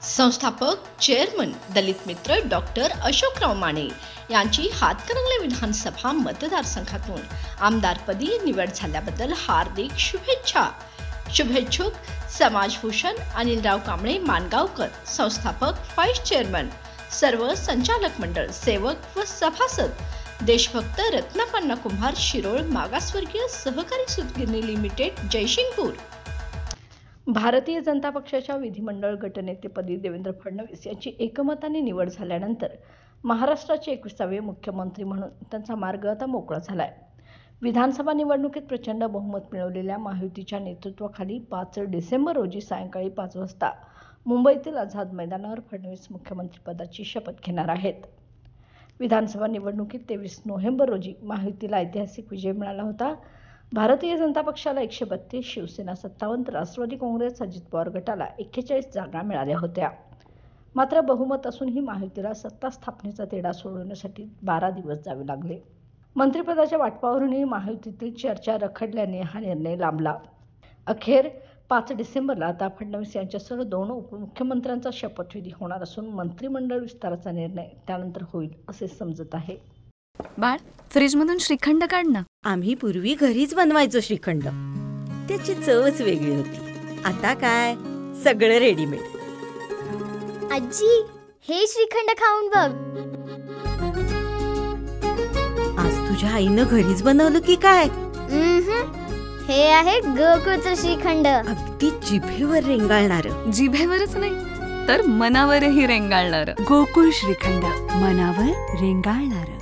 संस्थापक चेअरमन दलित मित्र डॉक्टर अशोकराव माने यांची हातकणंगले विधानसभा मतदारसंघातून आमदारपदी निवड झाल्याबद्दल हार्दिक शुभेच्छा. शुभेच्छुक समाजभूषण अनिलराव कांबळे मानगावकर, संस्थापक, व्हाईस चेअरमन, सर्व संचालक मंडळ, सेवक व सभासद, देशभक्त रत्नापन्ना कुंभार, शिरोळ मागासवर्गीय सहकारी सूतगिरणी लिमिटेड, जयसिंगपूर. भारतीय जनता पक्षाच्या विधिमंडळ गटनेतेपदी देवेंद्र फडणवीस यांची एकमताने निवड झाल्यानंतर महाराष्ट्राचे 21वे मुख्यमंत्री म्हणून त्यांचा मार्ग आता मोकळा झालाय. विधानसभा निवडणुकीत प्रचंड बहुमत मिळवलेल्या महायुतीच्या नेतृत्वाखाली 5 डिसेंबर रोजी सायंकाळी 5 वाजता मुंबईतील आझाद मैदानावर फडणवीस मुख्यमंत्रीपदाची शपथ घेणार आहेत. विधानसभा निवडणुकीत 23 नोव्हेंबर रोजी महायुतीला ऐतिहासिक विजय मिळाला होता. भारतीय जनता पक्षाला 132, शिवसेना 57, राष्ट्रवादी काँग्रेस, अजित पवार गटाला 41 जागा मिळाल्या होत्या. मात्र बहुमत असूनही महायुतीला सत्ता स्थापनेचा तेढा सोडवण्यासाठी 12 दिवस जावे लागले. मंत्रिपदाच्या वाटपावरूनही महायुतीतील चर्चा रखडल्याने हा निर्णय लांबला. अखेर 5 डिसेंबरला आता फडणवीस यांच्यासह 2 उपमुख्यमंत्र्यांचा शपथविधी होणार असून मंत्रिमंडळ विस्ताराचा निर्णय त्यानंतर होईल असे समजत आहे. बाळ, फ्रीजमधून श्रीखंड काढ ना. आम्ही पूर्वी घरीच बनवायचो श्रीखंड. त्याची चवच वेगळी होती. आता काय सगळं रेडीमेड. आजी, हे श्रीखंड खाऊन बघ. आज तुझ्या आईनं घरीच बनवलं की काय? हे आहे गोकुळचं श्रीखंड. अगदी जिभेवर रेंगाळणार. जिभेवरच नाही तर मनावरही रेंगाळणार. गोकुळ श्रीखंड, मनावर रेंगाळणार.